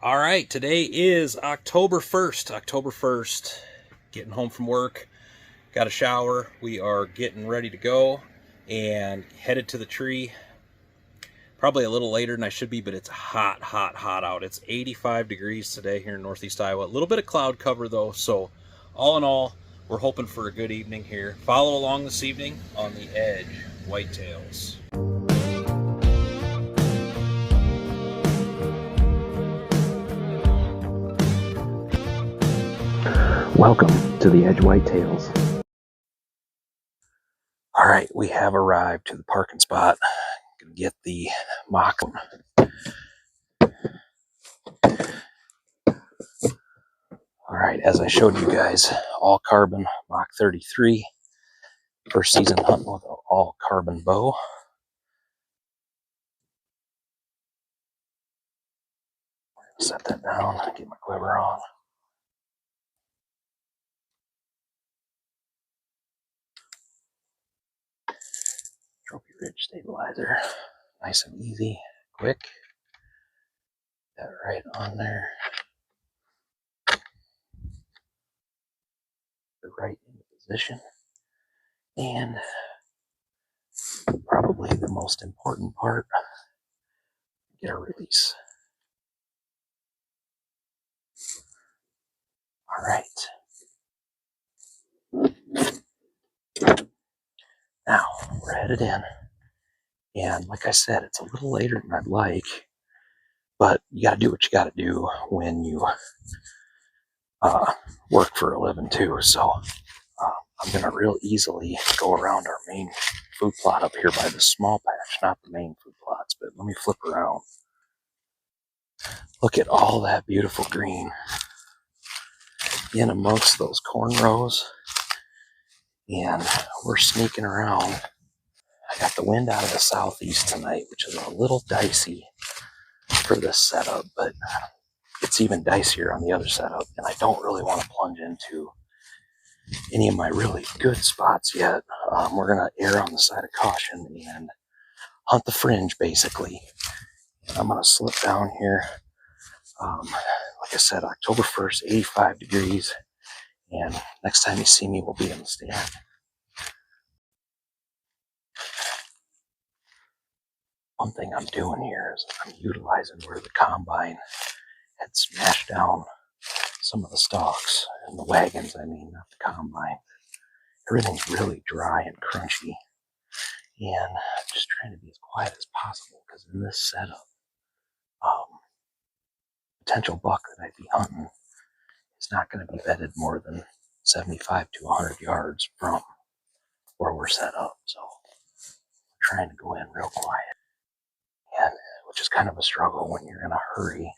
All right, today is October 1st. Getting home from work, got a shower. We are getting ready to go and headed to the tree. Probably a little later than I should be, but it's hot out. It's 85 degrees today here in Northeast Iowa. A little bit of cloud cover though, so all in all, we're hoping for a good evening here. Follow along this evening on the EDJ Whitetails. Welcome to the EDJ Whitetails. All right, we have arrived to the parking spot. Gonna get the mock. All right, as I showed you guys, all carbon Mach 33. First season hunting with an all carbon bow. Set that down, get my quiver on. Trophy Ridge stabilizer, nice and easy, quick. That right on there. Right into position. And probably the most important part, get a release. All right. Now we're headed in. And like I said, it's a little later than I'd like, but you got to do what you got to do when you work for a living too. So I'm going to real easily go around our main food plot up here by the small patch, not the main food plots, but let me flip around. Look at all that beautiful green in amongst those corn rows. And we're sneaking around. I got the wind out of the southeast tonight, which is a little dicey for this setup, but it's even dicier on the other setup. And I don't really want to plunge into any of my really good spots yet. We're going to err on the side of caution and hunt the fringe, basically. And I'm going to slip down here. Like I said, October 1st, 85 degrees. And next time you see me, we'll be in the stand. One thing I'm doing here is I'm utilizing where the combine had smashed down some of the stalks, and the wagons, I mean, not the combine. Everything's really dry and crunchy. And I'm just trying to be as quiet as possible, because in this setup, potential buck that I'd be hunting is not going to be bedded more than 75 to 100 yards from where we're set up. So I'm trying to go in real quiet, and which is kind of a struggle when you're in a hurry.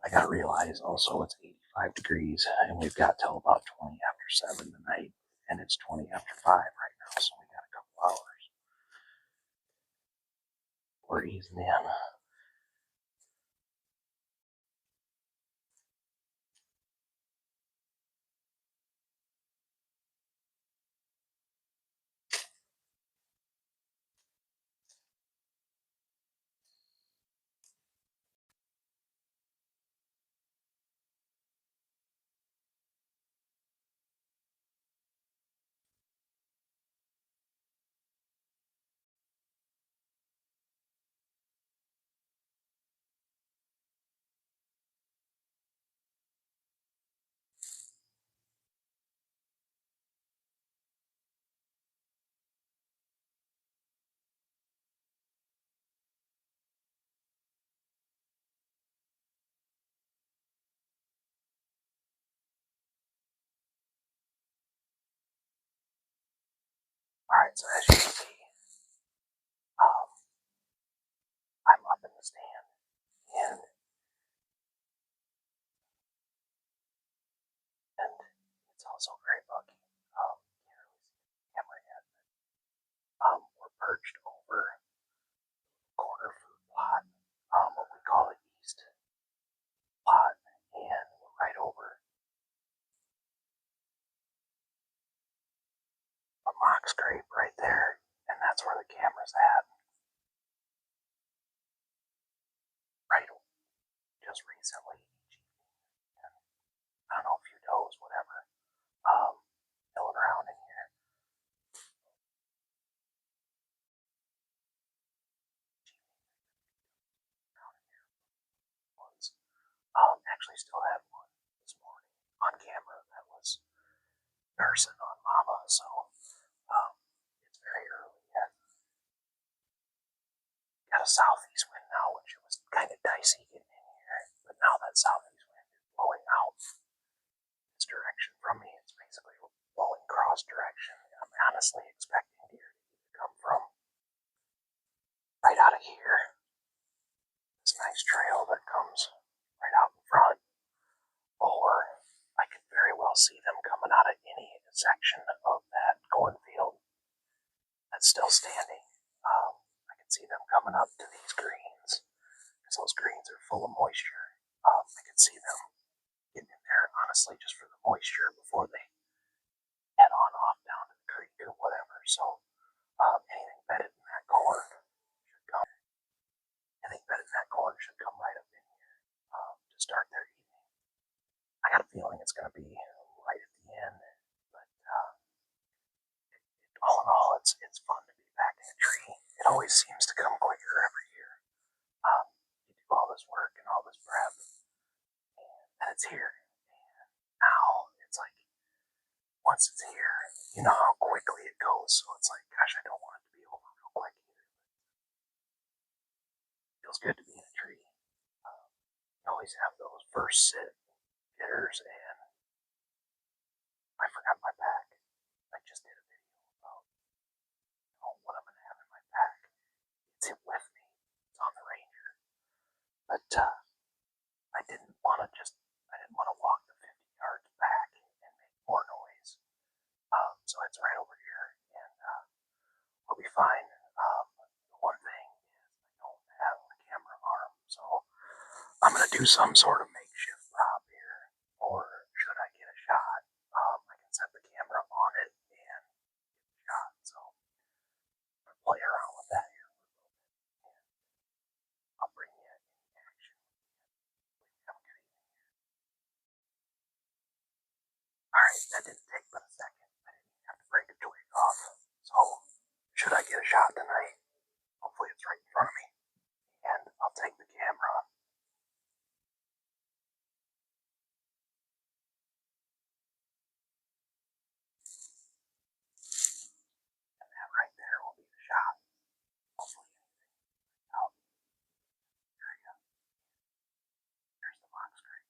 I got to realize also it's 85 degrees, and we've got till about 20 after 7 tonight, and it's 20 after 5 right now, so we got a couple hours. We're easing in. Alright, so as you can see, I'm up in the stand, and it's also very buggy. Can't really see the camera yet. We're perched over corner food plot, what we call it east plot, and we're right over a mock scrape right there, and that's where the camera's at. Right just recently each evening. And I don't know, a few does, whatever, milling around in here. Actually still had one this morning on camera that was nursing on mama, so it's very early yet. Got a southeast wind now, which it was kind of dicey getting in here, but now that southeast wind is blowing out this direction from me. It's basically blowing cross direction, and I'm honestly expecting deer to come from right out of here. This nice trail that comes right out in front, or I could very well see them coming out of any section of that cornfield that's still standing. I can see them coming up to these greens, because those greens are full of moisture. I can see them getting in there, honestly, just for the moisture before they head on off down to the creek or whatever. So anything bedded in that corn should come. Anything bedded in that corn should come right up in here to start their evening. I got a feeling it's going to be right at the end, but all in all, it's fun to be back in a tree. It always seems to come quicker every year. You do all this work and all this prep, and it's here. And now it's like, once it's here, you know how quickly it goes. So it's like, gosh, I don't want it to be over real quick either. It feels good to be in a tree. You always have those first sit hitters, and I forgot my pack. I just did a video about what I'm gonna have in my pack. It's it with me. It's on the Ranger, but I didn't want to walk the 50 yards back and make more noise. So it's right over here, and we'll be fine. The one thing is I don't have a camera arm, so I'm gonna do some sort of makeshift prop here, or should I get a shot, I can set the camera on it and get a shot. So I'm gonna play around with that here a little bit, and I'll bring you in action. Have a good evening here. Alright, that didn't take but a second. I didn't even have to break a twig off. So, should I get a shot tonight? Hopefully it's right in front of me. And I'll take the camera. And that right there will be the shot. Hopefully anything out. There you go. There's the box screen.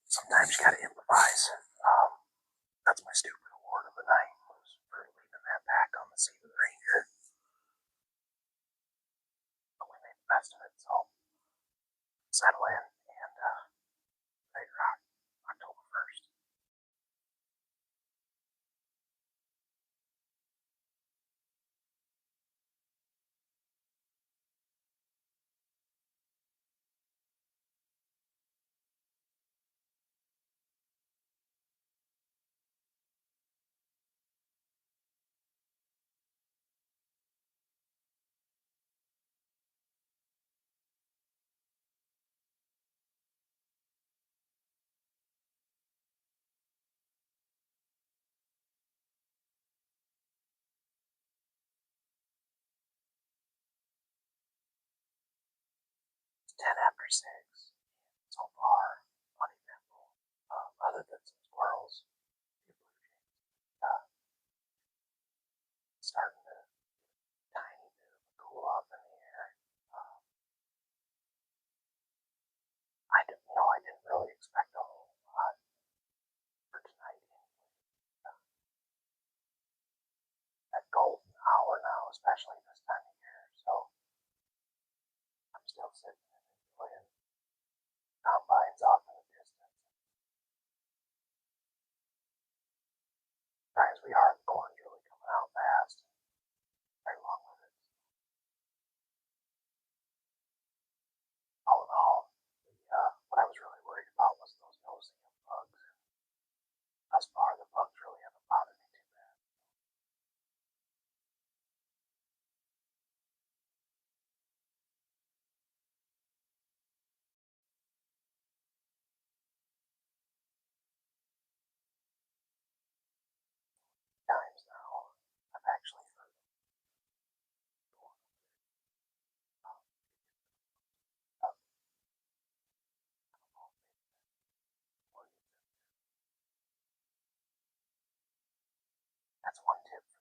Sometimes you gotta improvise. That's my stupid award of the night, was for leaving that pack on the seat of the Ranger. But we made the best of it, so settle in and ready to rock October 1st. It's 10 after 6. So far, uneventful. Other than some squirrels, a few blue jays. Starting to tiny bit of a cool off in the air. I didn't really expect a whole lot for tonight. That golden hour now, especially this time of year. So I'm still sitting and enjoying combines off in the distance. Try as we are, the corn's really coming out fast. Right along with it. All in all, what I was really worried about was those nosing bugs. Thus far, the bugs really haven't bothered me too bad. That's one tip